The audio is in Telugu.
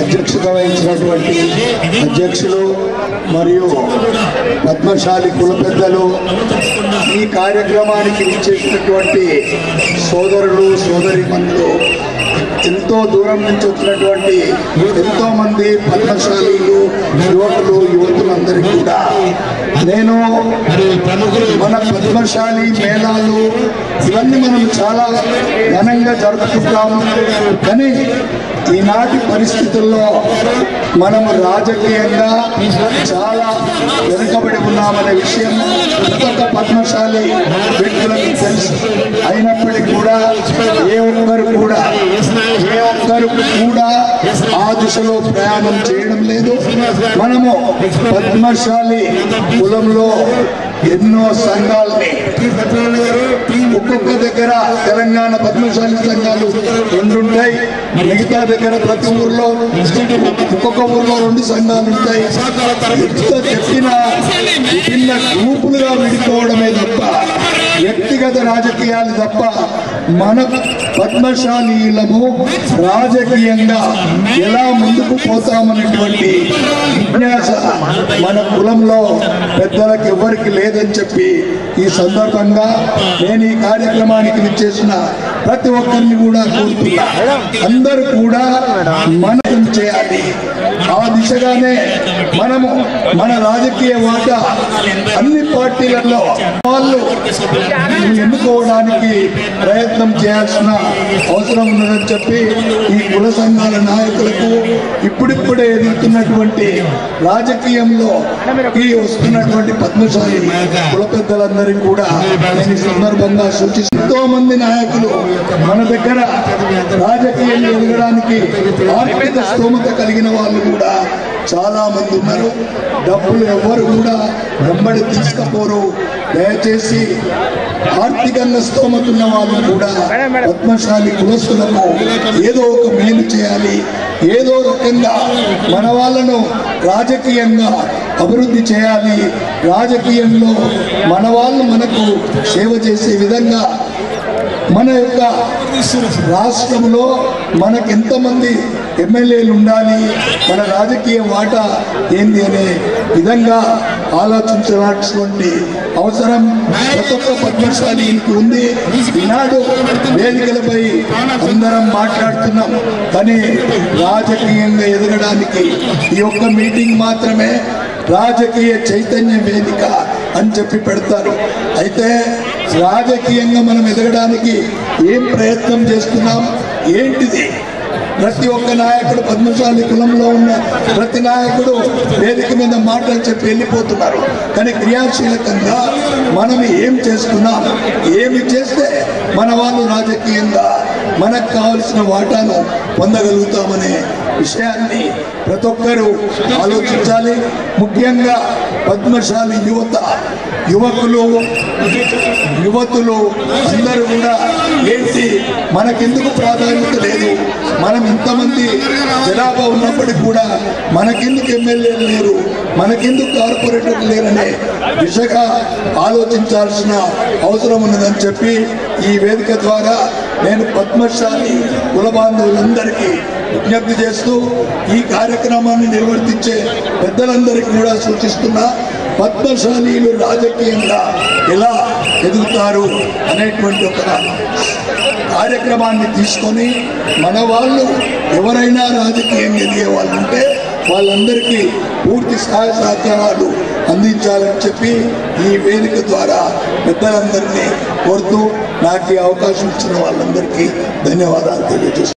అధ్యక్షత వహించినటువంటి అధ్యక్షులు మరియు పద్మశాలి కుల పెద్దలు, ఈ కార్యక్రమానికి ఇచ్చేసినటువంటి సోదరులు సోదరీమణులు, ఎంతో దూరం నుంచి వచ్చినటువంటి ఎంతో మంది పద్మశాలీలు యువకులు యువతులందరికీ కూడా నేను మన పద్మశాలి మేళాలు ఇవన్నీ మనం చాలా ఘనంగా జరుపుకుంటాం. కానీ ఈనాటి పరిస్థితుల్లో మనము రాజకీయంగా చాలా వెనుకబడి ఉన్నామనే విషయం ప్రతి ఒక్క పద్మశాలి వ్యక్తులకు తెలుసు. అయినప్పటికీ కూడా ఏ ఒక్కరు కూడా ఆ దిశలో ప్రయాణం చేయడం లేదు. మనము పద్మశాలి కులంలో ఎన్నో సంఘాలని ఒక్కొక్క దగ్గర తెలంగాణ పద్మశాలి సంఘాలు 2 ఉంటాయి. మిగతా దగ్గర ప్రతి ఊర్లో ఒక్కొక్క ఊర్లో 2 సంఘాలు ఉంటాయి. చెప్పిన విభిన్న గ్రూపులుగా విడిపోవడమే తప్ప వ్యక్తిగత రాజకీయాలు తప్ప మన పద్మశాలీలము రాజకీయంగా ఎలా ముందుకు పోతామనేటువంటి జిజ్ఞాస మన కులంలో పెద్దలకు ఎవరికి లేదని చెప్పి ఈ సందర్భంగా నేను ఈ కార్యక్రమానికి విచ్చేసిన ప్రతి ఒక్కరిని కూడా కోరుతున్నా, అందరూ కూడా మనం చేయాలి. ఆ దిశగానే మనము మన రాజకీయ వాటా అన్ని పార్టీలలో వాళ్ళు ఎన్నుకోవడానికి ప్రయత్నం చేయాల్సిన అవసరం ఉన్నదని చెప్పి ఈ కుల సంఘాల నాయకులకు ఇప్పుడిప్పుడే ఎదుగుతున్నటువంటి రాజకీయంలో ఈ వస్తున్నటువంటి పద్మశాలి కుల పెద్దలందరికీ కూడా ఈ సందర్భంగా సూచిస్తూ ఎంతో మంది నాయకులు మన దగ్గర రాజకీయంగా ఎదగడానికి ఆర్థిక స్తోమత కలిగిన వాళ్ళు కూడా చాలా మంది ఉన్నారు. డబ్బులు ఎవరు కూడా వెంబడి తీసుకపోరు. దయచేసి ఆర్థికంగా స్తోమత ఉన్న వాళ్ళు కూడా పద్మశాలి కులస్తులకు ఏదో ఒక మేలు చేయాలి, ఏదో రకంగా మన వాళ్ళను రాజకీయంగా అభివృద్ధి చేయాలి, రాజకీయంలో మన వాళ్ళు మనకు సేవ చేసే విధంగా మన యొక్క రాష్ట్రంలో మనకు ఎంతమంది ఎమ్మెల్యేలు ఉండాలి, మన రాజకీయ వాటా ఏంది అనే విధంగా ఆలోచించాల్సినటువంటి అవసరం ప్రతి ఒక్క పద్మశాలికి ఉంది. ఈనాడు వేదికలపై అందరం మాట్లాడుతున్నాం, కానీ రాజకీయంగా ఎదగడానికి ఈ ఒక్క మీటింగ్ మాత్రమే రాజకీయ చైతన్య వేదిక అని చెప్పి పెడతారు. అయితే రాజకీయంగా మనం ఎదగడానికి ఏం ప్రయత్నం చేస్తున్నాం, ఏంటిది? ప్రతి ఒక్క నాయకుడు పద్మశాలి కులంలో ఉన్న ప్రతి నాయకుడు వేదిక మీద మాటలు చెప్పి వెళ్ళిపోతున్నారు. కానీ క్రియాశీలకంగా మనం ఏం చేస్తున్నాం, ఏమి చేస్తే మన వాళ్ళు రాజకీయంగా మనకు కావలసిన వాటాను పొందగలుగుతామనే విషయాన్ని ప్రతి ఒక్కరూ ఆలోచించాలి. ముఖ్యంగా పద్మశాలి యువతులు అందరూ కూడా ఏంటి, మనకెందుకు ప్రాధాన్యత లేదు, మనం ఇంతమంది జనాభా ఉన్నప్పటికీ కూడా మనకెందుకు ఎమ్మెల్యేలు లేరు, మనకెందుకు కార్పొరేటర్లు లేరనే దిశగా ఆలోచించాల్సిన అవసరం ఉన్నదని చెప్పి ఈ వేదిక ద్వారా నేను పద్మశాలి కుల బాంధవులందరికీ విజ్ఞప్తి చేస్తూ ఈ కార్యక్రమాన్ని నిర్వర్తించే పెద్దలందరికీ కూడా సూచిస్తున్నా, పద్మశాలీలు రాజకీయంగా ఎలా ఎదుగుతారు అనేటువంటి ఒక కార్యక్రమాన్ని తీసుకొని మన వాళ్ళు ఎవరైనా రాజకీయంగా ఎదిగే వాళ్ళు ఉంటే వాళ్ళందరికీ పూర్తి సహాయ సహకారాలు అందించాలని చెప్పి ఈ వేదిక ద్వారా పెద్దలందరినీ కోరుతూ నాకు ఈ అవకాశం ఇచ్చిన వాళ్ళందరికీ ధన్యవాదాలు తెలియజేస్తున్నాను.